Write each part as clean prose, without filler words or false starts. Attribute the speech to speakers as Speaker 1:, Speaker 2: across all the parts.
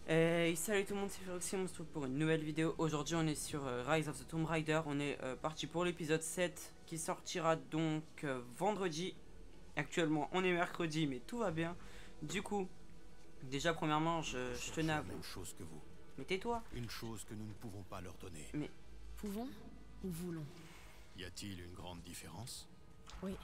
Speaker 1: Et salut tout le monde, c'est Feroxy, on se retrouve pour une nouvelle vidéo. Aujourd'hui on est sur Rise of the Tomb Raider. On est parti pour l'épisode 7 qui sortira donc vendredi. Actuellement on est mercredi mais tout va bien. Du coup, déjà premièrement je tenais à
Speaker 2: la
Speaker 1: vous...
Speaker 2: même chose que vous.
Speaker 1: Mais tais-toi.
Speaker 2: Une chose que nous ne pouvons pas leur donner.
Speaker 1: Mais
Speaker 3: Pouvons ou voulons?
Speaker 2: Y a-t-il une grande différence?
Speaker 3: Oui.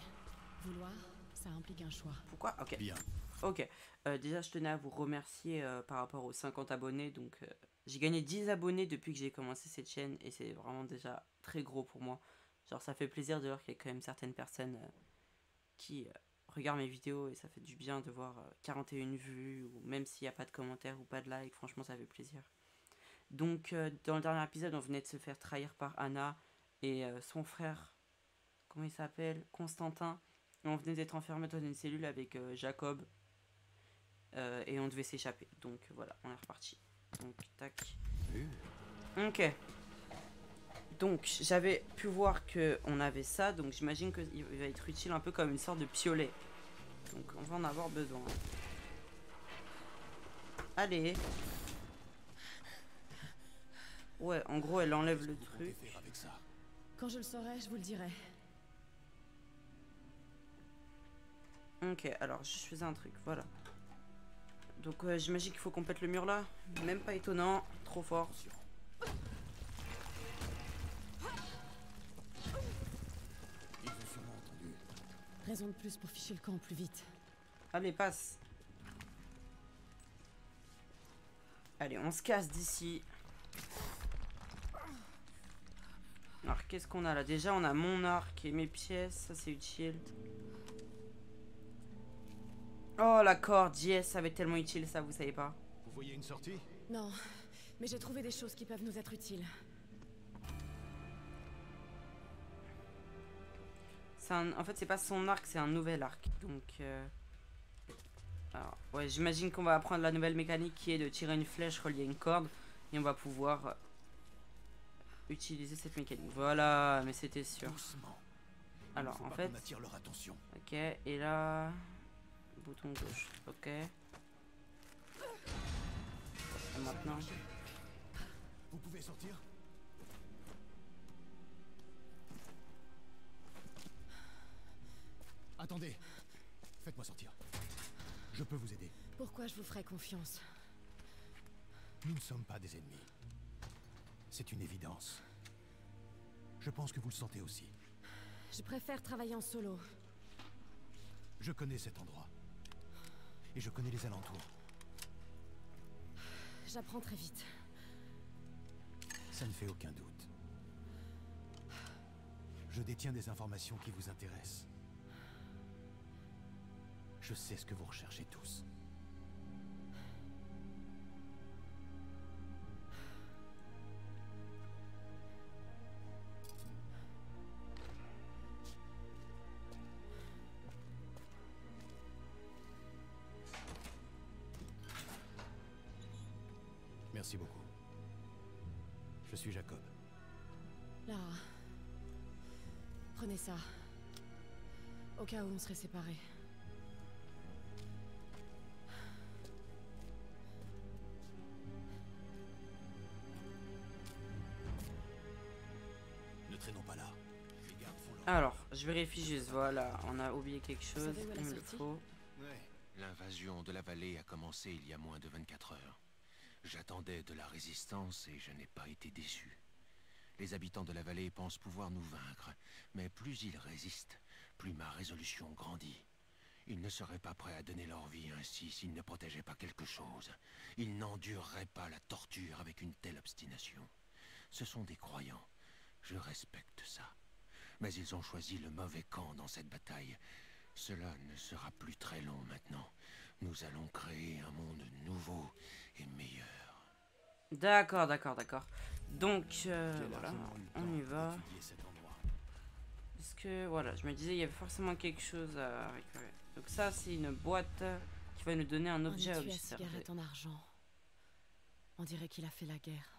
Speaker 3: Vouloir, ça implique un choix.
Speaker 1: pourquoi? Ok.
Speaker 2: Bien.
Speaker 1: Ok. Déjà je tenais à vous remercier par rapport aux 50 abonnés. Donc j'ai gagné 10 abonnés depuis que j'ai commencé cette chaîne. Et c'est vraiment déjà très gros pour moi. Genre ça fait plaisir de voir qu'il y a quand même certaines personnes... qui regarde mes vidéos et ça fait du bien de voir 41 vues ou même s'il n'y a pas de commentaires ou pas de like, franchement ça fait plaisir. Donc dans le dernier épisode on venait de se faire trahir par Anna et son frère, comment il s'appelle, Constantin, et on venait d'être enfermé dans une cellule avec Jacob et on devait s'échapper. Donc voilà, on est reparti. Donc tac. Ok. Donc j'avais pu voir qu'on avait ça, donc j'imagine qu'il va être utile un peu comme une sorte de piolet. Donc on va en avoir besoin. Allez. Ouais, en gros elle enlève le truc.
Speaker 2: Faire avec ça.
Speaker 3: Quand je le saurai, je vous le dirai.
Speaker 1: Ok, alors je faisais un truc, voilà. Donc j'imagine qu'il faut qu'on pète le mur là. Même pas étonnant, trop fort.
Speaker 2: Ils ont sûrement entendu.
Speaker 3: Raison de plus pour ficher le camp plus vite.
Speaker 1: Allez, passe. Allez, on se casse d'ici. Alors qu'est-ce qu'on a là? Déjà on a mon arc et mes pièces, ça c'est utile. Oh la corde, yes, ça va être tellement utile ça, vous savez pas.
Speaker 2: Vous voyez une sortie?
Speaker 3: Non, mais j'ai trouvé des choses qui peuvent nous être utiles.
Speaker 1: En fait c'est pas son arc, c'est un nouvel arc. Donc alors ouais, j'imagine qu'on va apprendre la nouvelle mécanique qui est de tirer une flèche reliée à une corde. Et on va pouvoir utiliser cette mécanique. Voilà, mais c'était sûr.
Speaker 2: Doucement.
Speaker 1: Alors
Speaker 2: Il ne faut
Speaker 1: en
Speaker 2: pas
Speaker 1: fait,
Speaker 2: qu'on attire leur attention.
Speaker 1: ok, et là, bouton gauche, ok. Et maintenant,
Speaker 2: Vous pouvez sortir? Attendez. Faites-moi sortir. Je peux vous aider.
Speaker 3: Pourquoi je vous ferais confiance?
Speaker 2: Nous ne sommes pas des ennemis. C'est une évidence. Je pense que vous le sentez aussi.
Speaker 3: Je préfère travailler en solo.
Speaker 2: Je connais cet endroit. Et je connais les alentours.
Speaker 3: J'apprends très vite.
Speaker 2: Ça ne fait aucun doute. Je détiens des informations qui vous intéressent. Je sais ce que vous recherchez tous. Merci beaucoup. Je suis Jacob.
Speaker 3: Lara. Prenez ça. Au cas où on serait séparés.
Speaker 2: Ne traînons pas là. Les gardes font leur...
Speaker 1: alors, je vérifie juste, voilà, on a oublié quelque chose,
Speaker 3: savez où est la
Speaker 1: il me le
Speaker 3: sortie?
Speaker 1: faut.
Speaker 2: Ouais.
Speaker 4: L'invasion de la vallée a commencé il y a moins de 24 heures. J'attendais de la résistance et je n'ai pas été déçu. Les habitants de la vallée pensent pouvoir nous vaincre, mais plus ils résistent, plus ma résolution grandit. Ils ne seraient pas prêts à donner leur vie ainsi s'ils ne protégeaient pas quelque chose. Ils n'endureraient pas la torture avec une telle obstination. Ce sont des croyants. Je respecte ça. Mais ils ont choisi le mauvais camp dans cette bataille. Cela ne sera plus très long maintenant. Nous allons créer un monde nouveau et meilleur.
Speaker 1: D'accord, d'accord, d'accord. Donc,
Speaker 2: J'ai
Speaker 1: voilà,
Speaker 2: largement eu le
Speaker 1: on
Speaker 2: temps
Speaker 1: y va.
Speaker 2: d'étudier cet endroit.
Speaker 1: Parce que, voilà, je me disais, il y avait forcément quelque chose à récupérer. Donc ça, c'est une boîte qui va nous donner un
Speaker 3: Un
Speaker 1: objet à
Speaker 3: étui à
Speaker 1: observer.
Speaker 3: cigarette en argent. On dirait qu'il a fait la guerre.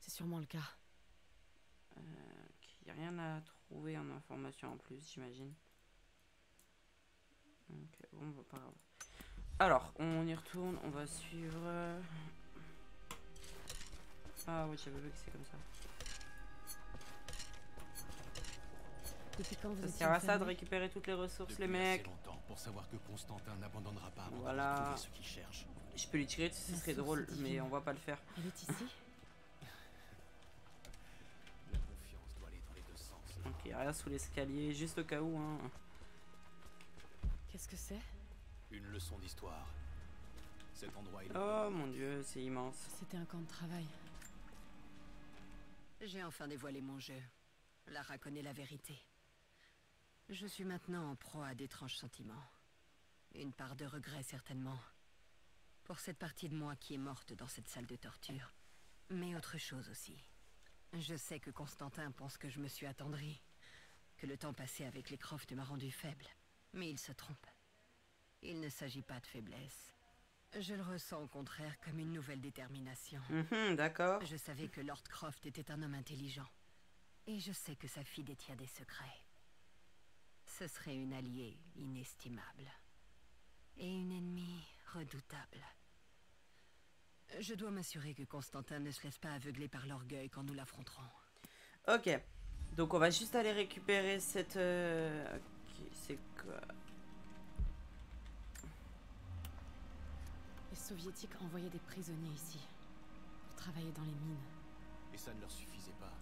Speaker 3: C'est sûrement le cas.
Speaker 1: Il n'y a rien à trouver en information en plus, j'imagine. Ok, bon, bah, pas grave. Alors, on y retourne, on va suivre... Ah ouais, j'avais vu que c'est comme ça.
Speaker 3: Depuis quand vous
Speaker 1: Ça
Speaker 3: étiez
Speaker 1: sert à ça de
Speaker 3: enfermés?
Speaker 1: récupérer toutes les ressources,
Speaker 2: Depuis
Speaker 1: les
Speaker 2: assez
Speaker 1: mecs.
Speaker 2: longtemps pour savoir que Constantin n'abandonnera pas avant
Speaker 1: Voilà.
Speaker 2: d'avoir trouvé ce qu'il cherche.
Speaker 1: Je peux lui tirer dessus, ce
Speaker 3: La
Speaker 1: serait
Speaker 3: source
Speaker 1: drôle,
Speaker 3: est divine.
Speaker 1: mais on va pas le faire.
Speaker 3: Elle est ici?
Speaker 2: La confiance doit aller dans les deux sens.
Speaker 1: Ok, rien sous l'escalier, juste au cas où. Hein.
Speaker 3: Qu'est-ce que c'est?
Speaker 2: Une leçon d'histoire. Cet endroit est...
Speaker 1: Oh mon dieu, c'est immense.
Speaker 3: C'était un camp de travail.
Speaker 5: J'ai enfin dévoilé mon jeu. Lara connaît la vérité. Je suis maintenant en proie à d'étranges sentiments. Une part de regret certainement. Pour cette partie de moi qui est morte dans cette salle de torture. Mais autre chose aussi. Je sais que Constantin pense que je me suis attendrie. Que le temps passé avec les Croft m'a rendu faible. Mais il se trompe. Il ne s'agit pas de faiblesse. Je le ressens au contraire comme une nouvelle détermination.
Speaker 1: D'accord.
Speaker 5: Je savais que Lord Croft était un homme intelligent. Et je sais que sa fille détient des secrets. Ce serait une alliée inestimable. Et une ennemie redoutable. Je dois m'assurer que Constantin ne se laisse pas aveugler par l'orgueil quand nous l'affronterons.
Speaker 1: Ok. Donc on va juste aller récupérer cette... Ok, c'est quoi?
Speaker 3: Les soviétiques envoyaient des prisonniers ici. Pour travailler dans les mines.
Speaker 2: Et ça ne leur suffisait pas.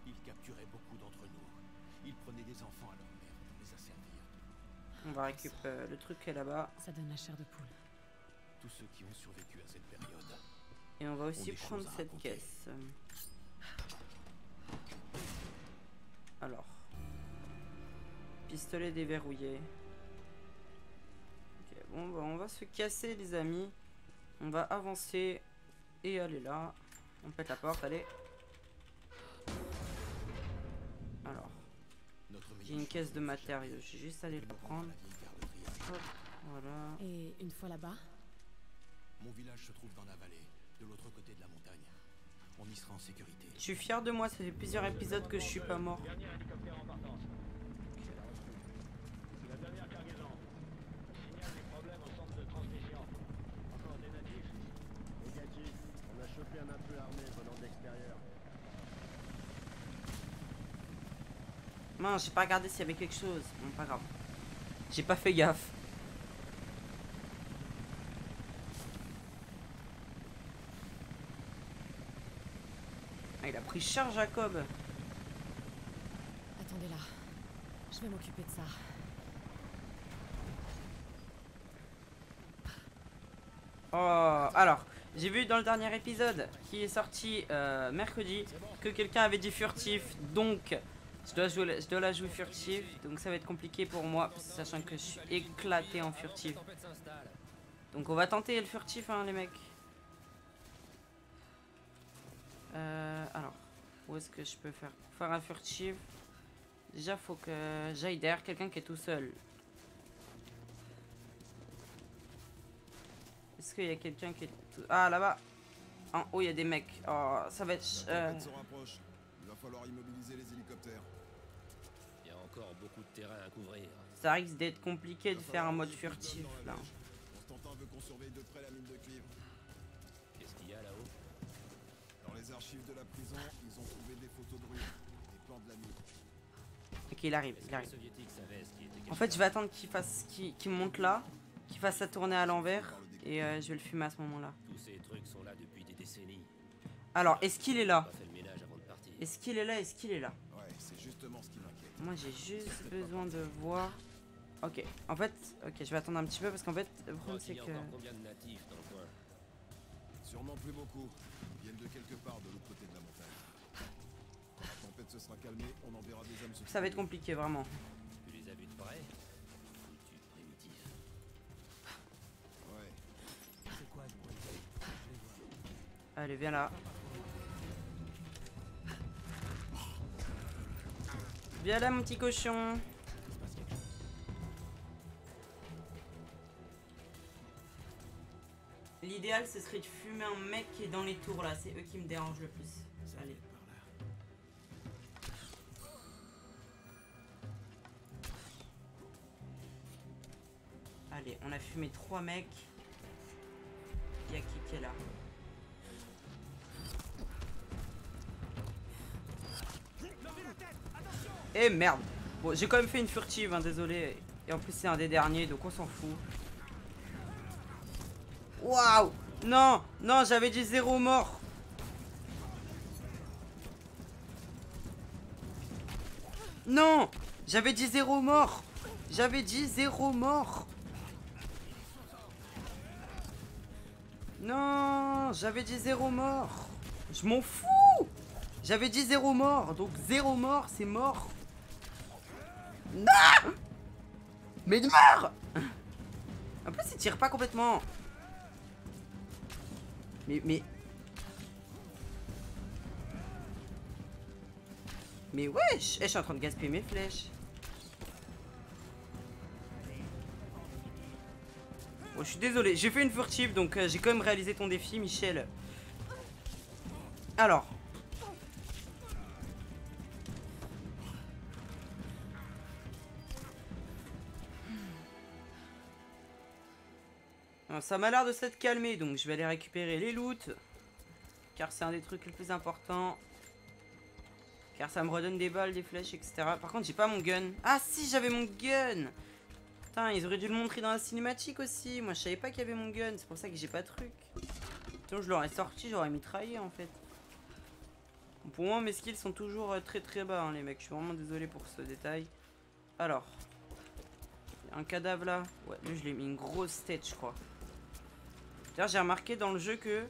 Speaker 2: Ils capturaient beaucoup d'entre nous. Ils prenaient des enfants à leur mère pour les asservir.
Speaker 1: On va récupérer le truc qui est là-bas.
Speaker 3: Ça donne la chair de poule.
Speaker 2: Tous ceux qui ont survécu à cette période.
Speaker 1: Et on va aussi
Speaker 2: des
Speaker 1: prendre
Speaker 2: choses à
Speaker 1: cette
Speaker 2: raconter.
Speaker 1: caisse. Alors. Pistolet déverrouillé. Ok, bon, bah, on va se casser, les amis. On va avancer et aller là. On pète la porte, allez. Alors,
Speaker 2: Notre
Speaker 1: j'ai une caisse de matériaux. Je vais juste aller le prendre. Hop, voilà.
Speaker 3: Et une fois là-bas,
Speaker 2: Mon village se trouve dans la vallée, de l'autre côté de la montagne. On y sera en sécurité.
Speaker 1: Je suis fier de moi, ça fait plusieurs épisodes que je suis pas mort.
Speaker 6: Dernier hélicoptère en partance. C'est la dernière cargaison. Signale des problèmes au centre de transmission. Encore des natifs? Négatif. On a chopé un peu armé venant de l'extérieur.
Speaker 1: Mince, j'ai pas regardé s'il y avait quelque chose. Bon, pas grave. J'ai pas fait gaffe. Ah, il a pris cher, Jacob.
Speaker 3: attendez là. Je vais m'occuper de ça.
Speaker 1: Oh, alors, j'ai vu dans le dernier épisode qui est sorti mercredi que quelqu'un avait dit furtif, donc je dois la jouer furtif, donc ça va être compliqué pour moi, sachant que je suis éclaté en furtif. Donc on va tenter le furtif, hein, les mecs. Alors, où est-ce que je peux faire? Pour faire un furtif, déjà faut que j'aille derrière quelqu'un qui est tout seul. Est-ce qu'il y a quelqu'un qui est tout... Ah, là-bas. En haut, il y a des mecs. Oh, ça va être...
Speaker 7: La tempête se rapproche. Il va falloir immobiliser les hélicoptères.
Speaker 8: Il y a encore beaucoup de terrain à couvrir.
Speaker 1: Ça risque d'être compliqué de
Speaker 7: Il va
Speaker 1: faire un
Speaker 7: falloir
Speaker 1: mode
Speaker 7: envoyer plus d'hommes
Speaker 1: furtif,
Speaker 7: dans la
Speaker 1: là.
Speaker 7: neige. Constantin veut qu'on surveille de près la mine de cuivre.
Speaker 8: Qu'est-ce qu'il y a là-haut?
Speaker 7: Dans les archives de la prison, ils ont trouvé des photos de rue, des plans de la mine.
Speaker 1: Ok, il arrive,
Speaker 8: Est-ce
Speaker 1: il
Speaker 8: que les
Speaker 1: arrive.
Speaker 8: soviétiques savaient ce qui était caché
Speaker 1: En fait, je vais attendre qu'il fasse... qu'il monte là. Qu'il fasse sa tournée à l'envers. Et je vais le fumer à ce moment-là.
Speaker 8: Tous ces trucs sont là depuis des décennies.
Speaker 1: Alors, est-ce qu'il est
Speaker 8: On
Speaker 1: là?
Speaker 8: a pas fait le ménage avant de partir.
Speaker 1: Est-ce qu'il est là? Est-ce qu'il est là?
Speaker 7: Ouais, c'est justement ce qui m'inquiète.
Speaker 1: Moi, j'ai juste besoin de voir... Ok, en fait... Ok, je vais attendre un petit peu parce qu'en fait, le
Speaker 8: Tu crois
Speaker 1: problème,
Speaker 8: qu'il
Speaker 1: c'est
Speaker 8: y a
Speaker 1: que...
Speaker 8: encore combien de natifs dans le coin?
Speaker 7: Sûrement plus beaucoup. Ils viennent de quelque part de l'autre côté de la montagne. Quand la tempête se sera calmée, on enverra des hommes se
Speaker 1: Ça va être compliqué, vraiment.
Speaker 8: Tu les as vus de près? Foutus primitifs.
Speaker 7: Ouais.
Speaker 2: C'est quoi ce bruit? Je les vois.
Speaker 1: Allez, viens là. Viens là, mon petit cochon.
Speaker 2: Il se passe quelque chose.
Speaker 1: L'idéal, ce serait de fumer un mec qui est dans les tours, là. C'est eux qui me dérangent le plus.
Speaker 2: Ça
Speaker 1: Allez.
Speaker 2: vient par là.
Speaker 1: Allez, on a fumé fait mes 3 mecs. Il y a qui est là? Eh merde. Bon, j'ai quand même fait une furtive, hein, désolé. Et en plus, c'est un des derniers, donc on s'en fout. Waouh! Non! Non, j'avais dit 0 mort. Non! J'avais dit 0 mort. J'avais dit 0 mort. Non! J'avais dit 0 mort. Je m'en fous! J'avais dit 0 mort. Donc 0 mort, c'est mort. Non! Mais meurs! En plus, il tire pas complètement. Mais wesh! Je suis en train de gaspiller mes flèches. Bon, je suis désolé, j'ai fait une furtive, donc j'ai quand même réalisé ton défi, Michel. Alors. Alors, ça m'a l'air de s'être calmé, donc je vais aller récupérer les loots. Car c'est un des trucs les plus importants. Car ça me redonne des balles, des flèches, etc. Par contre, j'ai pas mon gun. Ah si, j'avais mon gun! Putain, ils auraient dû le montrer dans la cinématique aussi. Moi, je savais pas qu'il y avait mon gun. C'est pour ça que j'ai pas de truc. Sinon, je l'aurais sorti, j'aurais mitraillé en fait. Pour moi, mes skills sont toujours très très bas, hein, les mecs. Je suis vraiment désolé pour ce détail. Alors. Il y a un cadavre là. Ouais, lui, je lui ai mis une grosse tête, je crois. D'ailleurs, j'ai remarqué dans le jeu que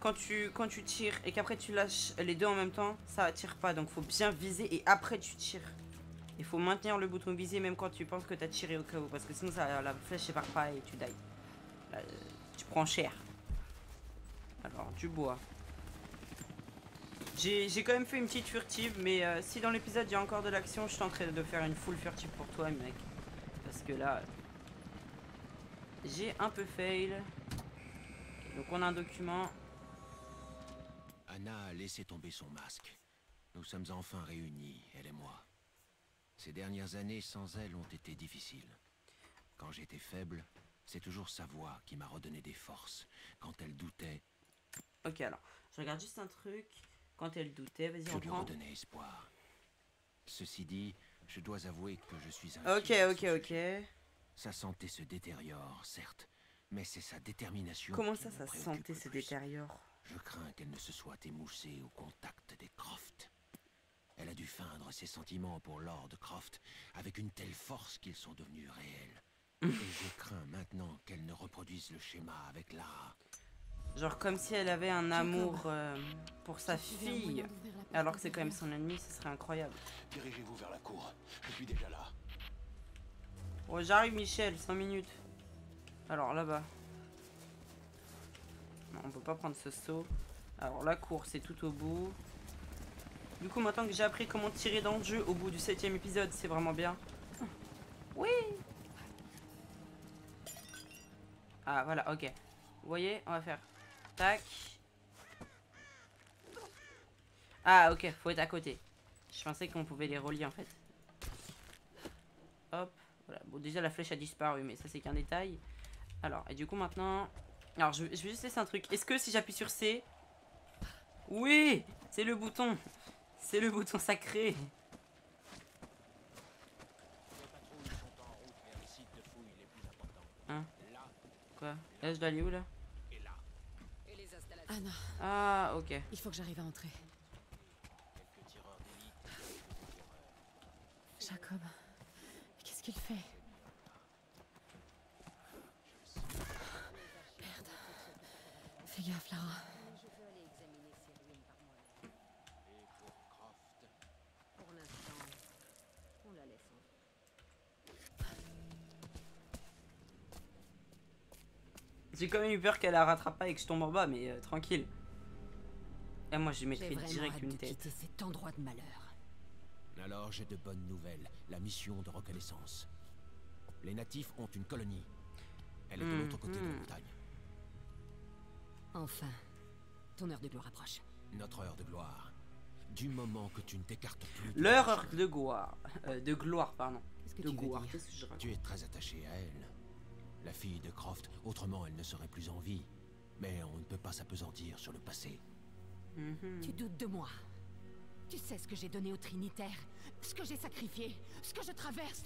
Speaker 1: quand tu tires et qu'après tu lâches les deux en même temps, ça tire pas. Donc, faut bien viser et après tu tires. Il faut maintenir le bouton viser même quand tu penses que tu as tiré au cas où. Parce que sinon, ça, la flèche sépare pas et tu die. Là, tu prends cher. Alors, du bois. J'ai quand même fait une petite furtive. Mais si dans l'épisode, il y a encore de l'action, je tenterai de faire une full furtive pour toi, mec. Parce que là, j'ai un peu fail. Donc, on a un document.
Speaker 4: Anna a laissé tomber son masque. Nous sommes enfin réunis, elle et moi. Ces dernières années sans elle ont été difficiles. Quand j'étais faible, c'est toujours sa voix qui m'a redonné des forces. Quand elle doutait...
Speaker 1: Ok, alors, je regarde juste un truc. Quand elle doutait, vas-y,
Speaker 4: je lui
Speaker 1: reprends.
Speaker 4: redonnais espoir. Ceci dit, je dois avouer que je suis inquiet.
Speaker 1: Ok.
Speaker 4: Sa santé se détériore, certes, mais c'est sa détermination.
Speaker 1: Comment
Speaker 4: qui
Speaker 1: ça,
Speaker 4: me
Speaker 1: sa
Speaker 4: préoccupe
Speaker 1: santé
Speaker 4: le
Speaker 1: se
Speaker 4: plus.
Speaker 1: détériore?
Speaker 4: Je crains qu'elle ne se soit émoussée au contact des Croft. Elle a dû feindre ses sentiments pour Lord Croft avec une telle force qu'ils sont devenus réels. Et je crains maintenant qu'elle ne reproduise le schéma avec Lara.
Speaker 1: Genre comme si elle avait un amour pour sa fille, alors que c'est quand même son ennemi, ce serait incroyable.
Speaker 2: Dirigez-vous vers la cour. Je suis déjà là.
Speaker 1: Bon, j'arrive, Michel, 5 minutes. Alors là-bas. Non, on peut pas prendre ce saut. Alors la cour, c'est tout au bout. Du coup, maintenant que j'ai appris comment tirer dans le jeu au bout du 7e épisode, c'est vraiment bien. Oui. Ah, voilà, ok. Vous voyez, on va faire tac. Ah, ok, faut être à côté. Je pensais qu'on pouvait les relier en fait. Hop, voilà. Bon, déjà la flèche a disparu, mais ça c'est qu'un détail. Alors, et du coup maintenant... Alors, je vais juste laisser un truc. Est-ce que si j'appuie sur C... Oui, c'est le bouton. C'est le bouton sacré. Hein? Quoi? Là, je dois aller où, là?
Speaker 3: Anna,
Speaker 1: Ah, ok.
Speaker 3: il faut que j'arrive à entrer. Jacob, qu'est-ce qu'il fait? Merde. Fais gaffe, Lara.
Speaker 5: Pour l'instant, on la laisse en...
Speaker 1: J'ai quand même eu peur qu'elle la rattrape pas et que je tombe en bas, mais tranquille. Et moi, je
Speaker 5: J'ai
Speaker 1: mettrai
Speaker 5: vraiment
Speaker 1: direct
Speaker 5: hâte
Speaker 1: une
Speaker 5: de
Speaker 1: tête.
Speaker 5: quitter cet endroit de malheur.
Speaker 4: Alors j'ai de bonnes nouvelles. La mission de reconnaissance. Les natifs ont une colonie. Elle est de l'autre côté de la montagne.
Speaker 5: Enfin, ton heure de gloire approche.
Speaker 4: Notre heure de gloire. Du moment que tu ne t'écartes plus... de
Speaker 1: Leur
Speaker 4: la
Speaker 1: heure de gloire. De gloire, pardon.
Speaker 5: Qu'est-ce que
Speaker 1: De
Speaker 5: tu veux
Speaker 1: gloire.
Speaker 5: dire?
Speaker 1: Qu'est-ce que je raconte?
Speaker 4: Tu es très attaché à elle. La fille de Croft, autrement elle ne serait plus en vie. Mais on ne peut pas s'appesantir sur le passé.
Speaker 5: Tu doutes de moi. Tu sais ce que j'ai donné aux Trinitaires, ce que j'ai sacrifié, ce que je traverse.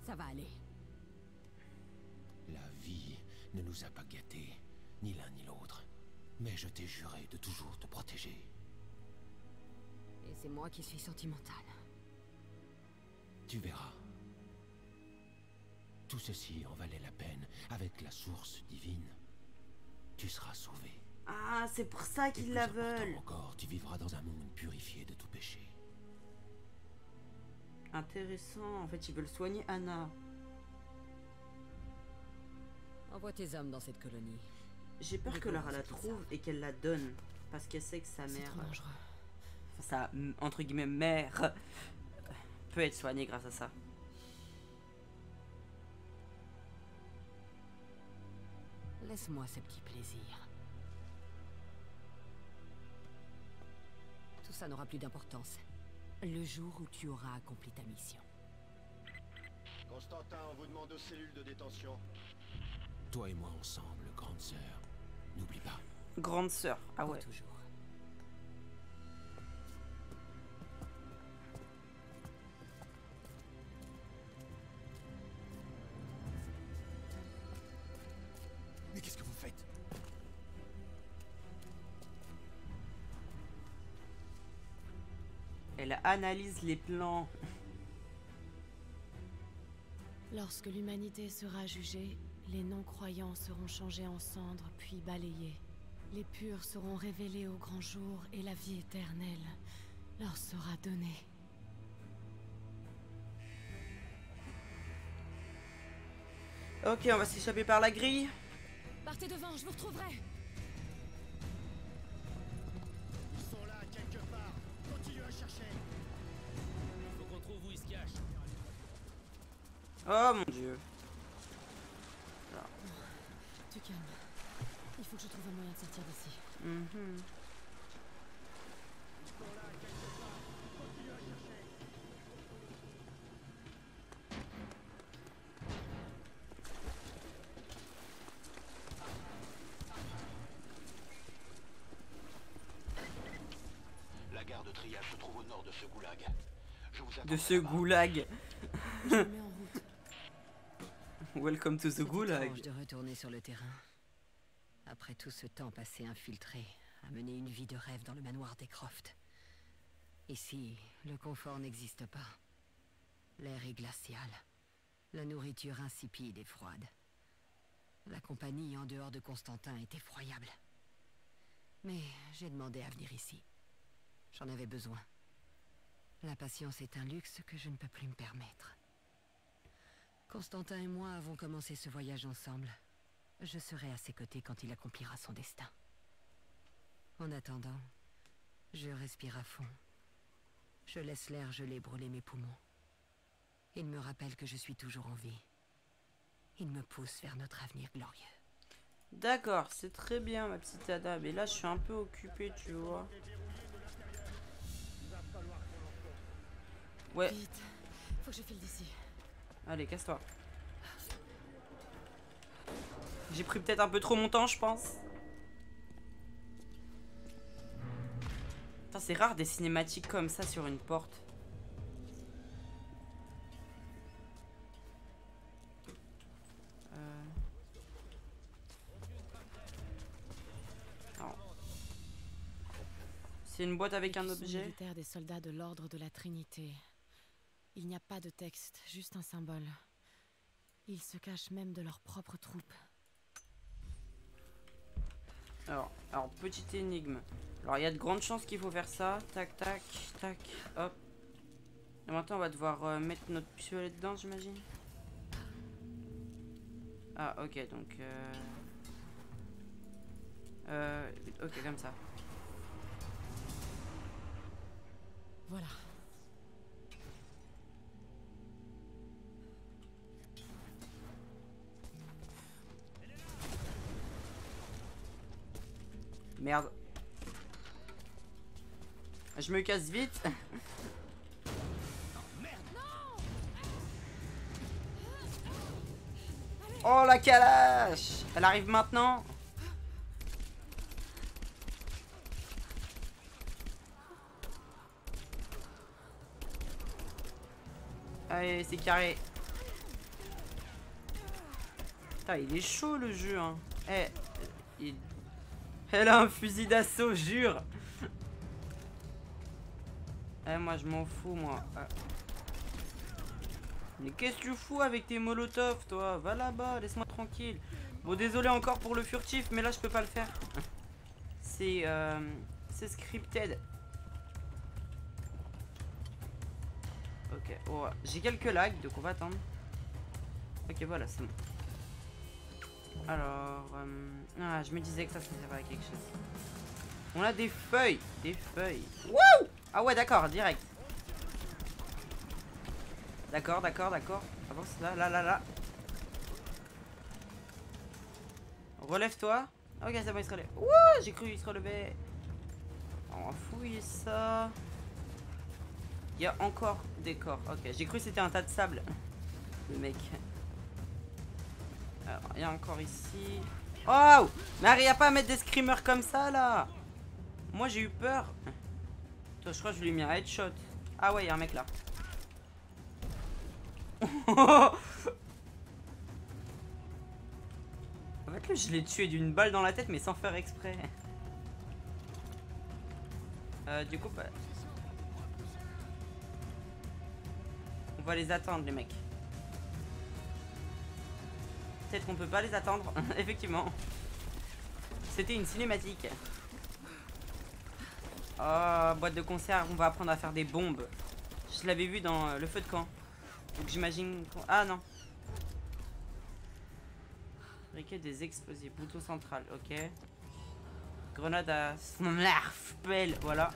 Speaker 5: Ça va aller.
Speaker 4: La vie ne nous a pas gâtés, ni l'un ni l'autre. Mais je t'ai juré de toujours te protéger.
Speaker 5: Et c'est moi qui suis sentimentale.
Speaker 4: Tu verras. Tout ceci en valait la peine. Avec la source divine, tu seras sauvé.
Speaker 1: Ah, c'est pour ça
Speaker 4: Et
Speaker 1: qu'ils
Speaker 4: plus
Speaker 1: la
Speaker 4: important
Speaker 1: veulent.
Speaker 4: encore, tu vivras dans un monde purifié de tout péché.
Speaker 1: Intéressant. En fait, ils veulent soigner Anna.
Speaker 5: Envoie tes hommes dans cette colonie.
Speaker 1: J'ai peur que Lara la trouve et qu'elle la donne. Parce qu'elle sait que sa
Speaker 3: C'est
Speaker 1: mère...
Speaker 3: trop dangereux.
Speaker 1: Sa, entre guillemets, mère... peut être soignée grâce à ça.
Speaker 5: Laisse-moi ce petit plaisir. Tout ça n'aura plus d'importance. Le jour où tu auras accompli ta mission.
Speaker 6: Constantin, on vous demande aux cellules de détention.
Speaker 4: Toi et moi ensemble, grande sœur. N'oublie pas.
Speaker 1: Grande sœur. Ah
Speaker 5: Pour
Speaker 1: ouais.
Speaker 5: toujours.
Speaker 2: Mais qu'est-ce que vous faites?
Speaker 1: Elle analyse les plans.
Speaker 3: Lorsque l'humanité sera jugée, les non-croyants seront changés en cendres puis balayés. Les purs seront révélés au grand jour et la vie éternelle leur sera donnée.
Speaker 1: Ok, on va s'échapper par la grille.
Speaker 3: Partez devant, je vous retrouverai.
Speaker 6: Ils sont là, quelque part. Continuez à chercher.
Speaker 8: Faut qu'on trouve où ils se cachent.
Speaker 1: Oh mon dieu.
Speaker 3: Tu calmes. Il faut que je trouve un moyen de sortir d'ici.
Speaker 1: Mhm.
Speaker 9: La gare de triage se trouve au nord de ce goulag. Je vous attends
Speaker 1: De ce
Speaker 9: là-bas.
Speaker 1: goulag.
Speaker 3: Je me mets en route.
Speaker 1: Welcome to the
Speaker 5: C'est
Speaker 1: goulag.
Speaker 5: étrange de retourner sur le terrain. Après tout ce temps passé infiltré, à mener une vie de rêve dans le manoir des Croft. Ici, le confort n'existe pas. L'air est glacial. La nourriture insipide et froide. La compagnie en dehors de Constantin est effroyable. Mais j'ai demandé à venir ici. J'en avais besoin. La patience est un luxe que je ne peux plus me permettre. Constantin et moi avons commencé ce voyage ensemble. Je serai à ses côtés quand il accomplira son destin. En attendant, je respire à fond. Je laisse l'air gelé brûler mes poumons. Il me rappelle que je suis toujours en vie. Il me pousse vers notre avenir glorieux.
Speaker 1: D'accord, c'est très bien ma petite Ada. Mais là, je suis un peu occupée, tu vois. Ouais,
Speaker 3: Vite. Faut que je file d'ici.
Speaker 1: allez, casse-toi. J'ai pris peut-être un peu trop mon temps, je pense. Putain, c'est rare des cinématiques comme ça sur une porte. Non. C'est une boîte avec un
Speaker 3: Exécution
Speaker 1: objet.
Speaker 3: militaire des soldats de l'ordre de la Trinité. Il n'y a pas de texte, juste un symbole. Ils se cachent même de leurs propres troupes.
Speaker 1: Alors, petite énigme. Alors, il y a de grandes chances qu'il faut faire ça. Tac, tac, tac, hop. Et maintenant, on va devoir mettre notre pistolet dedans, j'imagine. Ah, ok, donc... ok, comme ça.
Speaker 3: Voilà.
Speaker 1: Merde. Je me casse vite. Oh la calache! Elle arrive maintenant. Allez, c'est carré. Putain, il est chaud le jeu, hein. Eh, elle a un fusil d'assaut, jure. Eh, moi je m'en fous, moi. Mais qu'est-ce que tu fous avec tes molotovs, toi? Va là-bas, laisse-moi tranquille. Bon, désolé encore pour le furtif, mais là je peux pas le faire. C'est scripted. Ok, oh, j'ai quelques lags, donc on va attendre. Ok, voilà, c'est bon. Alors, ah, je me disais que ça servait à quelque chose. On a des feuilles, Wouh! Ah ouais, d'accord, direct. D'accord. Avance, là. Relève-toi. Ok, c'est bon, il se relève. Wouh! J'ai cru qu'il se relevait. On va fouiller ça. Il y a encore des corps. Ok, j'ai cru que c'était un tas de sable. Le mec. Alors, il y a encore ici. Oh! Mais arrive pas à mettre des screamers comme ça, là. Moi, j'ai eu peur. Toi, je crois que je lui ai mis un headshot. Ah ouais, il y a un mec là. En fait, je l'ai tué d'une balle dans la tête, mais sans faire exprès. Du coup, bah... on va les attendre, les mecs. Peut-être qu'on peut pas les attendre. Effectivement. C'était une cinématique. Oh, boîte de conserve, on va apprendre à faire des bombes. Je l'avais vu dans le feu de camp. Donc j'imagine... Ah non. Briquet des explosifs. Bouton central, ok. Grenade à... Pelle, voilà.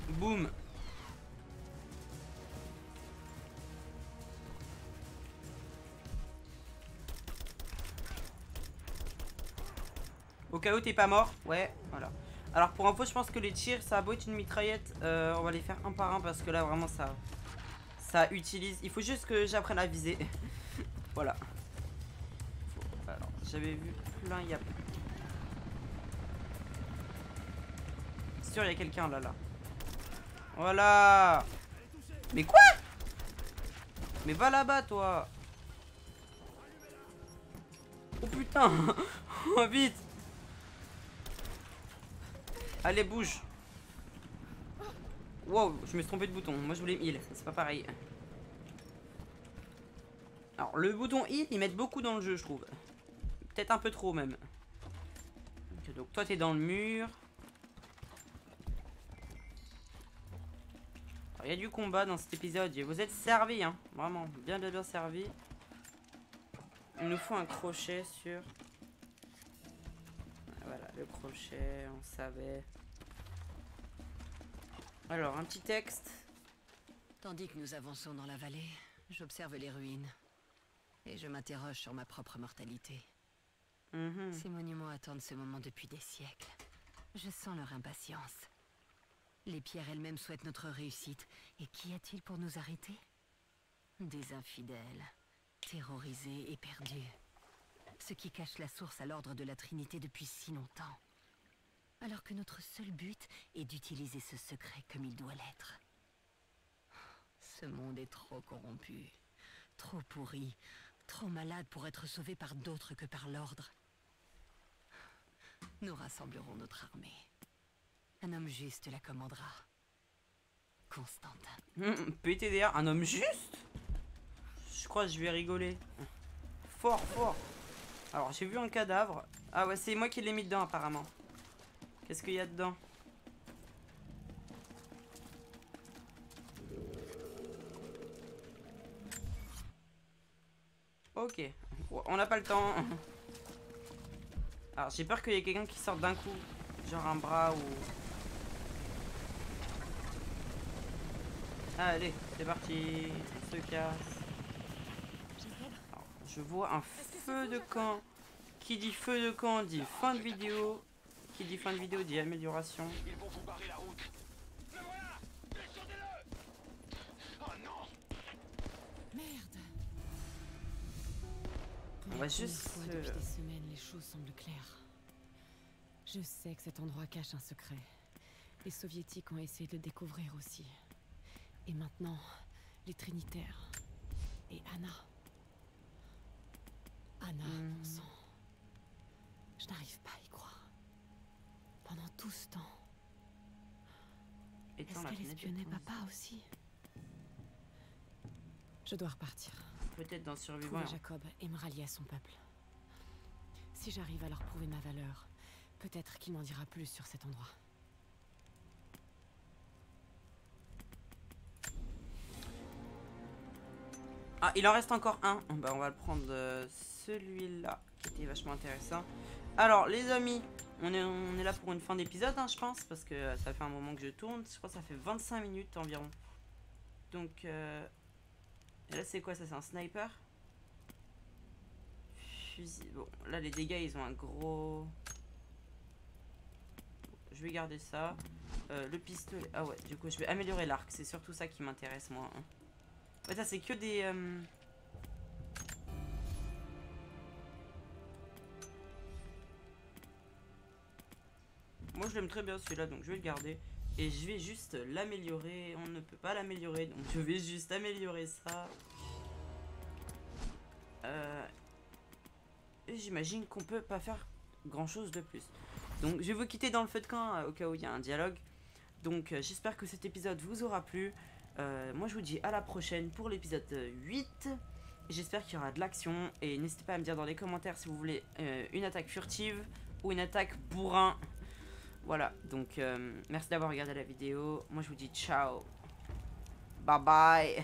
Speaker 1: Boum. Au cas où t'es pas mort. Ouais, voilà. Alors pour info, je pense que les tirs, ça a beau être une mitraillette, on va les faire un par un parce que là vraiment ça utilise. Il faut juste que j'apprenne à viser. Voilà. Alors j'avais vu plein, il y a... C'est sûr, il y a quelqu'un là. Voilà. Mais quoi? Mais va là-bas, toi. Oh putain. Oh vite. Allez, bouge. Wow, je me suis trompé de bouton. Moi, je voulais heal. C'est pas pareil. Alors, le bouton heal, ils mettent beaucoup dans le jeu, je trouve. Peut-être un peu trop, même. Okay, donc, toi, t'es dans le mur. Il y a du combat dans cet épisode. Vous êtes servis, hein. Vraiment, bien servis. Il nous faut un crochet sur... Voilà, le crochet, on savait. Alors, un petit texte.
Speaker 5: Tandis que nous avançons dans la vallée, j'observe les ruines. Et je m'interroge sur ma propre mortalité. Ces monuments attendent ce moment depuis des siècles. Je sens leur impatience. Les pierres elles-mêmes souhaitent notre réussite. Et qu'y a-t-il pour nous arrêter? Des infidèles, terrorisés et perdus. Ceux qui cachent la source à l'ordre de la Trinité depuis si longtemps. Alors que notre seul but est d'utiliser ce secret comme il doit l'être. Ce monde est trop corrompu, trop pourri, trop malade pour être sauvé par d'autres que par l'ordre. Nous rassemblerons notre armée. Un homme juste la commandera. Constantin.
Speaker 1: PTDR, un homme juste? Je crois que je vais rigoler. Fort. Alors, j'ai vu un cadavre. Ah ouais, c'est moi qui l'ai mis dedans, apparemment. Qu'est-ce qu'il y a dedans? Ok. On n'a pas le temps. Alors, j'ai peur qu'il y ait quelqu'un qui sorte d'un coup. Genre un bras ou... Allez, c'est parti. On se casse. Alors, je vois un feu de camp. Qui dit feu de camp dit fin de vidéo. Qui dit fin de vidéo dit amélioration.
Speaker 9: Ils vont vous barrer la route. Le voilà. Descendez-le. Oh non.
Speaker 1: va juste...
Speaker 3: Depuis des semaines, les choses semblent claires. Je sais que cet endroit cache un secret. Les soviétiques ont essayé de le découvrir aussi. Et maintenant, les Trinitaires. Et Anna. Anna, mon sang. Je n'arrive pas à y croire. Pendant tout ce temps. Est-ce qu'elle espionnait papa aussi? Je dois repartir.
Speaker 1: Peut-être dans Survivant.
Speaker 3: Trouver Jacob et me rallier à son peuple. Si j'arrive à leur prouver ma valeur, peut-être qu'il m'en dira plus sur cet endroit.
Speaker 1: Ah, il en reste encore un. Bah, on va le prendre celui-là, qui était vachement intéressant. Alors, les amis, on est là pour une fin d'épisode, hein, je pense, parce que ça fait un moment que je tourne. Je crois que ça fait 25 minutes environ. Donc, et là, c'est quoi ça? C'est un sniper? Fusil. Bon, là, les dégâts, ils ont un gros... Je vais garder ça. Le pistolet... Ah ouais, du coup, je vais améliorer l'arc. C'est surtout ça qui m'intéresse, moi. Hein. Ouais, ça, c'est que des... Moi, je l'aime très bien, celui-là, donc je vais le garder. Et je vais juste l'améliorer. On ne peut pas l'améliorer, donc je vais juste améliorer ça. Et j'imagine qu'on peut pas faire grand-chose de plus. Donc, je vais vous quitter dans le feu de camp au cas où il y a un dialogue. Donc, j'espère que cet épisode vous aura plu. Moi, je vous dis à la prochaine pour l'épisode 8. J'espère qu'il y aura de l'action. Et n'hésitez pas à me dire dans les commentaires si vous voulez une attaque furtive ou une attaque bourrin. Voilà, donc merci d'avoir regardé la vidéo. Moi, je vous dis ciao. Bye bye.